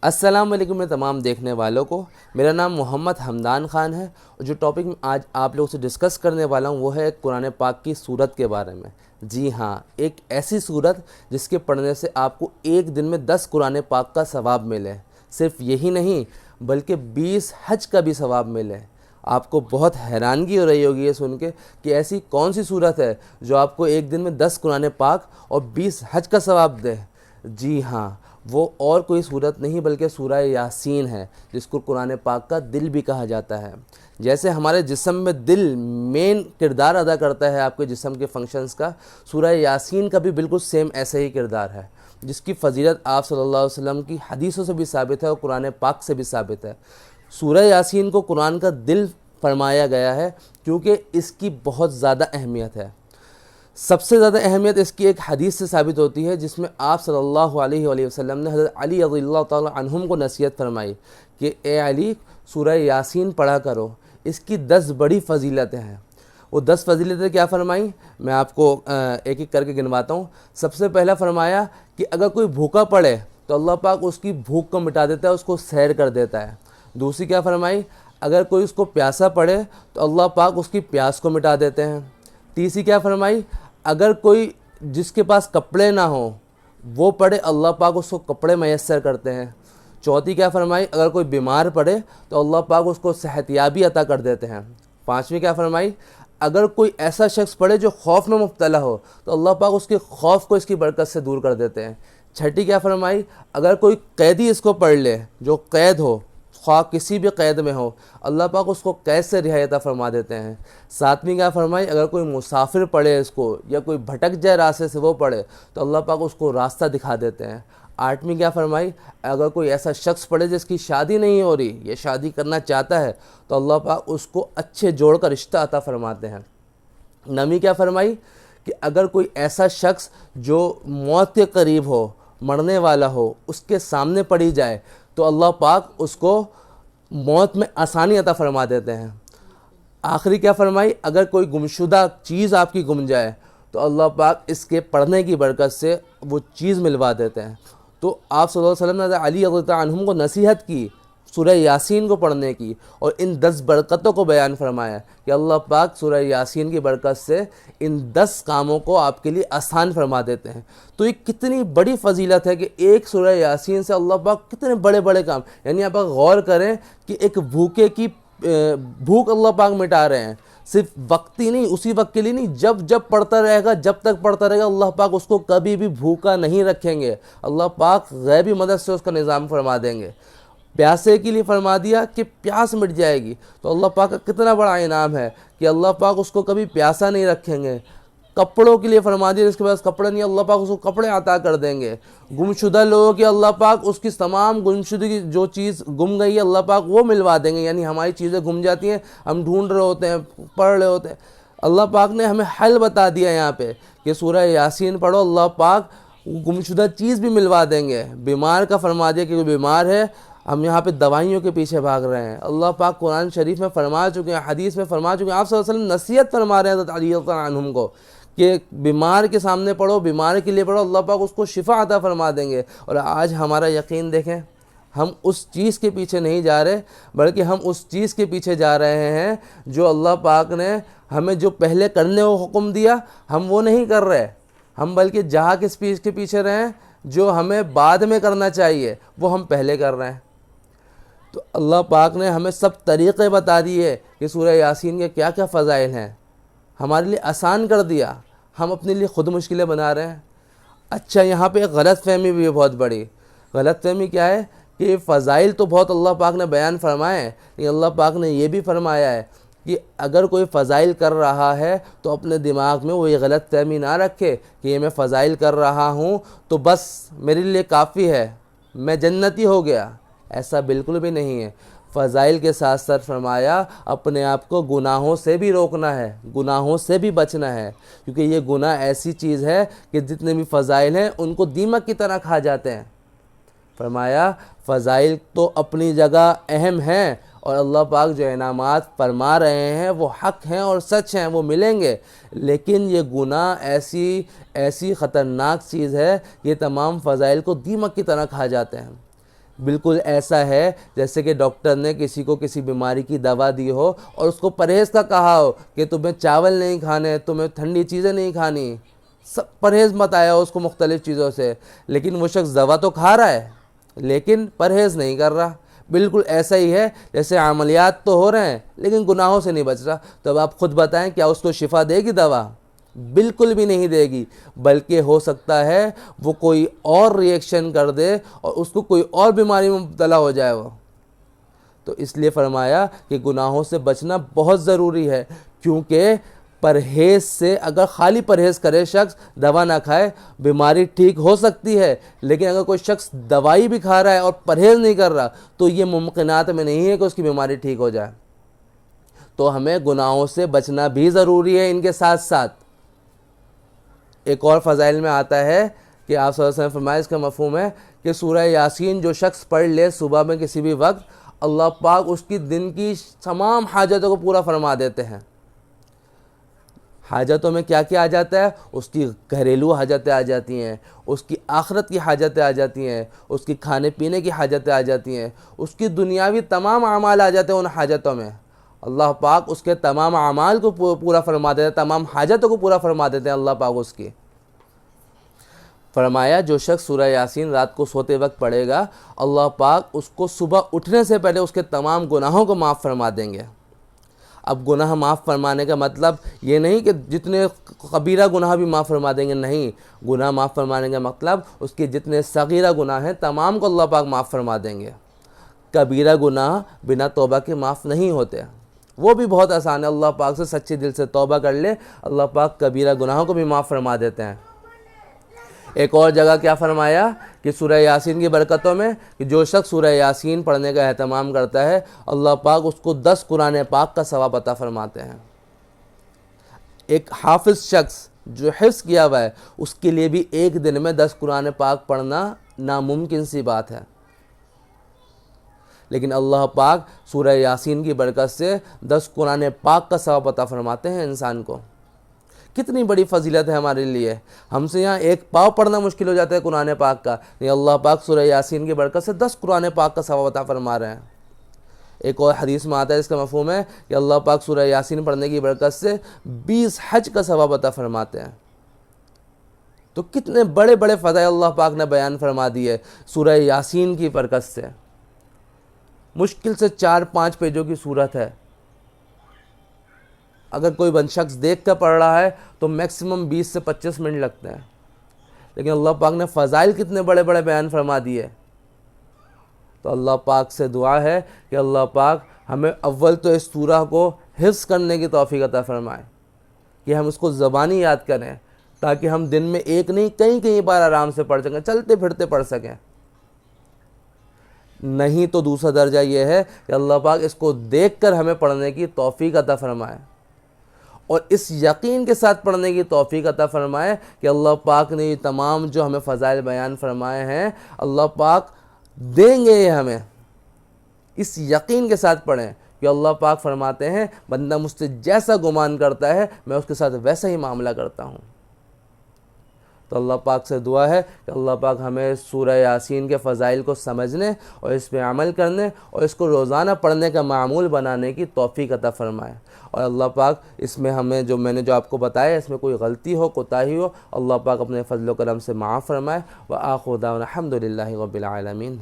السلام علیکم میں تمام دیکھنے والوں کو، میرا نام محمد حمدان خان ہے، اور جو ٹاپک میں آج آپ لوگوں سے ڈسکس کرنے والا ہوں وہ ہے قرآن پاک کی سورت کے بارے میں۔ جی ہاں، ایک ایسی سورت جس کے پڑھنے سے آپ کو ایک دن میں 10 قرآن پاک کا ثواب ملے، صرف یہی نہیں بلکہ 20 حج کا بھی ثواب ملے۔ آپ کو بہت حیرانگی ہو رہی ہوگی یہ سن کے کہ ایسی کون سی سورت ہے جو آپ کو ایک دن میں 10 قرآن پاک اور 20 حج کا ثواب دے۔ جی ہاں، وہ اور کوئی سورت نہیں بلکہ سورہ یاسین ہے، جس کو قرآن پاک کا دل بھی کہا جاتا ہے۔ جیسے ہمارے جسم میں دل مین کردار ادا کرتا ہے آپ کے جسم کے فنکشنز کا، سورہ یاسین کا بھی بالکل سیم ایسا ہی کردار ہے، جس کی فضیلت آپ صلی اللہ علیہ وسلم کی حدیثوں سے بھی ثابت ہے اور قرآن پاک سے بھی ثابت ہے۔ سورہ یاسین کو قرآن کا دل فرمایا گیا ہے کیونکہ اس کی بہت زیادہ اہمیت ہے۔ سب سے زیادہ اہمیت اس کی ایک حدیث سے ثابت ہوتی ہے، جس میں آپ صلی اللہ علیہ وآلہ وسلم نے حضرت علی رضی اللہ تعالیٰ عنہم کو نصیحت فرمائی کہ اے علی، سورہ یاسین پڑھا کرو، اس کی 10 بڑی فضیلتیں ہیں۔ وہ 10 فضیلتیں کیا فرمائیں، میں آپ کو ایک ایک کر کے گنواتا ہوں۔ سب سے پہلا فرمایا کہ اگر کوئی بھوکا پڑے تو اللہ پاک اس کی بھوک کو مٹا دیتا ہے، اس کو سیر کر دیتا ہے۔ دوسری کیا فرمائی، اگر کوئی اس کو پیاسا پڑے تو اللہ پاک اس کی پیاس کو مٹا دیتے ہیں۔ تیسری کیا فرمائی، اگر کوئی جس کے پاس کپڑے نہ ہوں وہ پڑھے، اللہ پاک اس کو کپڑے میسر کرتے ہیں۔ چوتھی کیا فرمائی، اگر کوئی بیمار پڑے تو اللہ پاک اس کو صحت یابی عطا کر دیتے ہیں۔ پانچویں کیا فرمائی، اگر کوئی ایسا شخص پڑھے جو خوف میں مبتلا ہو تو اللہ پاک اس کے خوف کو اس کی برکت سے دور کر دیتے ہیں۔ چھٹی کیا فرمائی، اگر کوئی قیدی اس کو پڑھ لے، جو قید ہو، خواہ کسی بھی قید میں ہو، اللہ پاک اس کو قید سے رہائی عطا فرما دیتے ہیں۔ ساتویں کیا فرمائی، اگر کوئی مسافر پڑھے اس کو، یا کوئی بھٹک جائے راستے سے وہ پڑھے تو اللہ پاک اس کو راستہ دکھا دیتے ہیں۔ آٹھویں کیا فرمائی، اگر کوئی ایسا شخص پڑھے جس کی شادی نہیں ہو رہی، یہ شادی کرنا چاہتا ہے تو اللہ پاک اس کو اچھے جوڑ کا رشتہ عطا فرماتے ہیں۔ نویں کیا فرمائی کہ اگر کوئی ایسا شخص جو موت کے قریب ہو، مرنے والا ہو، اس کے سامنے پڑھی جائے تو اللہ پاک اس کو موت میں آسانی عطا فرما دیتے ہیں۔ آخری کیا فرمائی، اگر کوئی گمشدہ چیز آپ کی گم جائے تو اللہ پاک اس کے پڑھنے کی برکت سے وہ چیز ملوا دیتے ہیں۔ تو آپ صلی اللہ علیہ وسلم نے علی رضی اللہ عنہم کو نصیحت کی سورہ یاسین کو پڑھنے کی، اور ان 10 برکتوں کو بیان فرمایا کہ اللہ پاک سورہ یاسین کی برکت سے ان 10 کاموں کو آپ کے لیے آسان فرما دیتے ہیں۔ تو یہ کتنی بڑی فضیلت ہے کہ ایک سورہ یاسین سے اللہ پاک کتنے بڑے بڑے کام، یعنی آپ غور کریں کہ ایک بھوکے کی بھوک اللہ پاک مٹا رہے ہیں، صرف وقتی نہیں، اسی وقت کے لیے نہیں، جب جب پڑھتا رہے گا، جب تک پڑھتا رہے گا اللہ پاک اس کو کبھی بھی بھوکا نہیں رکھیں گے، اللہ پاک غیبی مدد سے اس کا نظام فرما دیں گے۔ پیاسے کے لیے فرما دیا کہ پیاس مٹ جائے گی، تو اللہ پاک کا کتنا بڑا انعام ہے کہ اللہ پاک اس کو کبھی پیاسا نہیں رکھیں گے۔ کپڑوں کے لیے فرما دیا، جس کے پاس کپڑے نہیں، اللہ پاک اس کو کپڑے عطا کر دیں گے۔ گمشدہ لوگوں کی اللہ پاک اس کی تمام گمشدگی، جو چیز گم گئی ہے اللہ پاک وہ ملوا دیں گے۔ یعنی ہماری چیزیں گم جاتی ہیں، ہم ڈھونڈ رہے ہوتے ہیں، پڑھ رہے ہوتے ہیں، اللہ پاک نے ہمیں حل بتا دیا یہاں پہ کہ سورہ یاسین پڑھو، اللہ پاک گمشدہ چیز بھی ملوا دیں گے۔ بیمار کا فرما دیا کہ کوئی بیمار ہے، ہم یہاں پہ دوائیوں کے پیچھے بھاگ رہے ہیں، اللہ پاک قرآن شریف میں فرما چکے ہیں، حدیث میں فرما چکے ہیں، آپ صلی اللہ علیہ وسلم نصیحت فرما رہے ہیں حضرت علی رضی اللہ عنہم کو کہ بیمار کے سامنے پڑھو، بیمار کے لیے پڑھو، اللہ پاک اس کو شفا عطا فرما دیں گے۔ اور آج ہمارا یقین دیکھیں، ہم اس چیز کے پیچھے نہیں جا رہے بلکہ ہم اس چیز کے پیچھے جا رہے ہیں جو اللہ پاک نے ہمیں جو پہلے کرنے کو حکم دیا، ہم وہ نہیں کر رہے، ہم بلکہ جہاں کس چیز کے پیچھے رہے ہیں جو ہمیں بعد میں کرنا چاہیے وہ ہم پہلے کر رہے ہیں۔ تو اللہ پاک نے ہمیں سب طریقے بتا دیے کہ سورہ یاسین کے کیا کیا فضائل ہیں، ہمارے لیے آسان کر دیا، ہم اپنے لیے خود مشکلیں بنا رہے ہیں۔ اچھا، یہاں پہ ایک غلط فہمی بھی ہے، بہت بڑی غلط فہمی کیا ہے کہ یہ فضائل تو بہت اللہ پاک نے بیان فرمائے ہیں، لیکن اللہ پاک نے یہ بھی فرمایا ہے کہ اگر کوئی فضائل کر رہا ہے تو اپنے دماغ میں وہ یہ غلط فہمی نہ رکھے کہ یہ میں فضائل کر رہا ہوں تو بس میرے لیے کافی ہے، میں جنتی ہو گیا۔ ایسا بالکل بھی نہیں ہے۔ فضائل کے ساتھ ساتھ فرمایا اپنے آپ کو گناہوں سے بھی روکنا ہے، گناہوں سے بھی بچنا ہے، کیونکہ یہ گناہ ایسی چیز ہے کہ جتنے بھی فضائل ہیں ان کو دیمک کی طرح کھا جاتے ہیں۔ فرمایا فضائل تو اپنی جگہ اہم ہیں، اور اللہ پاک جو انعامات فرما رہے ہیں وہ حق ہیں اور سچ ہیں، وہ ملیں گے، لیکن یہ گناہ ایسی خطرناک چیز ہے، یہ تمام فضائل کو دیمک کی طرح کھا جاتے ہیں۔ بالکل ایسا ہے جیسے کہ ڈاکٹر نے کسی کو کسی بیماری کی دوا دی ہو اور اس کو پرہیز کا کہا ہو کہ تمہیں چاول نہیں کھانے، تمہیں ٹھنڈی چیزیں نہیں کھانی، سب پرہیز مت آیا ہو اس کو مختلف چیزوں سے، لیکن وہ شخص دوا تو کھا رہا ہے لیکن پرہیز نہیں کر رہا۔ بالکل ایسا ہی ہے جیسے عملیات تو ہو رہے ہیں لیکن گناہوں سے نہیں بچ رہا۔ تو اب آپ خود بتائیں کیا اس کو شفا دے گی دوا؟ بالکل بھی نہیں دے گی، بلکہ ہو سکتا ہے وہ کوئی اور ریئیکشن کر دے اور اس کو کوئی اور بیماری میں مبتلا ہو جائے وہ۔ تو اس لیے فرمایا کہ گناہوں سے بچنا بہت ضروری ہے، کیونکہ پرہیز سے اگر خالی پرہیز کرے شخص، دوا نہ کھائے، بیماری ٹھیک ہو سکتی ہے، لیکن اگر کوئی شخص دوائی بھی کھا رہا ہے اور پرہیز نہیں کر رہا تو یہ ممکنات میں نہیں ہے کہ اس کی بیماری ٹھیک ہو جائے۔ تو ہمیں گناہوں سے بچنا بھی ضروری ہے۔ ان کے ساتھ ساتھ ایک اور فضائل میں آتا ہے کہ آپ صلی اللہ علیہ وسلم فرمایا، اس کا مفہوم ہے کہ سورہ یاسین جو شخص پڑھ لے صبح میں کسی بھی وقت، اللہ پاک اس کی دن کی تمام حاجتوں کو پورا فرما دیتے ہیں۔ حاجتوں میں کیا کیا آ جاتا ہے؟ اس کی گھریلو حاجتیں آ جاتی ہیں، اس کی آخرت کی حاجتیں آ جاتی ہیں، اس کی کھانے پینے کی حاجتیں آ جاتی ہیں، اس کی دنیاوی تمام اعمال آ جاتے ہیں ان حاجتوں میں۔ اللہ پاک اس کے تمام اعمال کو پورا فرما دیتے ہیں، تمام حاجتوں کو پورا فرما دیتے ہیں اللہ پاک اس کی۔ فرمایا جو شخص سورہ یاسین رات کو سوتے وقت پڑھے گا، اللہ پاک اس کو صبح اٹھنے سے پہلے اس کے تمام گناہوں کو معاف فرما دیں گے۔ اب گناہ معاف فرمانے کا مطلب یہ نہیں کہ جتنے کبیرہ گناہ بھی معاف فرما دیں گے، نہیں، گناہ معاف فرمانے کا مطلب اس کے جتنے صغیرہ گناہ ہیں تمام کو اللہ پاک معاف فرما دیں گے۔ کبیرہ گناہ بنا توبہ کے معاف نہیں ہوتے، وہ بھی بہت آسان ہے، اللہ پاک سے سچے دل سے توبہ کر لے، اللہ پاک کبیرہ گناہوں کو بھی معاف فرما دیتے ہیں۔ ایک اور جگہ کیا فرمایا کہ سورہ یاسین کی برکتوں میں کہ جو شخص سورہ یاسین پڑھنے کا اہتمام کرتا ہے، اللہ پاک اس کو 10 قرآن پاک کا ثواب عطا فرماتے ہیں۔ ایک حافظ شخص جو حفظ کیا ہوا ہے، اس کے لیے بھی ایک دن میں 10 قرآن پاک پڑھنا ناممکن سی بات ہے، لیکن اللہ پاک سورہ یاسین کی برکت سے 10 قرآن پاک کا ثواب عطا فرماتے ہیں انسان کو۔ کتنی بڑی فضیلت ہے ہمارے لیے۔ ہم سے یہاں ایک پاؤ پڑھنا مشکل ہو جاتا ہے قرآن پاک کا، نہیں، اللہ پاک سورہ یاسین کی برکت سے 10 قرآن پاک کا ثواب عطا فرما رہے ہیں۔ ایک اور حدیث میں آتا ہے، اس کا مفہوم ہے کہ اللہ پاک سورہ یاسین پڑھنے کی برکت سے 20 حج کا ثواب عطا فرماتے ہیں۔ تو کتنے بڑے بڑے فضائل اللہ پاک نے بیان فرما دیے سورہ یاسین کی برکت سے۔ مشکل سے 4-5 پیجوں کی صورت ہے، اگر کوئی شخص دیکھ کر پڑھ رہا ہے تو میکسیمم 20 سے 25 منٹ لگتے ہیں، لیکن اللہ پاک نے فضائل کتنے بڑے بڑے بیان فرما دیے۔ تو اللہ پاک سے دعا ہے کہ اللہ پاک ہمیں اول تو اس سورہ کو حفظ کرنے کی توفیق عطا فرمائے، کہ ہم اس کو زبانی یاد کریں تاکہ ہم دن میں ایک نہیں کئی بار آرام سے پڑھ سکیں، چلتے پھرتے پڑھ سکیں۔ نہیں تو دوسرا درجہ یہ ہے کہ اللہ پاک اس کو دیکھ کر ہمیں پڑھنے کی توفیق عطا فرمائے، اور اس یقین کے ساتھ پڑھنے کی توفیق عطا فرمائے کہ اللہ پاک نے یہ تمام جو ہمیں فضائل بیان فرمائے ہیں اللہ پاک دیں گے یہ ہمیں۔ اس یقین کے ساتھ پڑھیں کہ اللہ پاک فرماتے ہیں بندہ مجھ سے جیسا گمان کرتا ہے میں اس کے ساتھ ویسا ہی معاملہ کرتا ہوں۔ تو اللہ پاک سے دعا ہے کہ اللہ پاک ہمیں سورہ یاسین کے فضائل کو سمجھنے اور اس پہ عمل کرنے اور اس کو روزانہ پڑھنے کا معمول بنانے کی توفیق عطا فرمائے، اور اللہ پاک اس میں ہمیں میں نے جو آپ کو بتایا اس میں کوئی غلطی ہو، کوتاہی ہو، اللہ پاک اپنے فضل و کرم سے معاف فرمائے۔ وآخر دعوانا الحمد للہ رب العالمین۔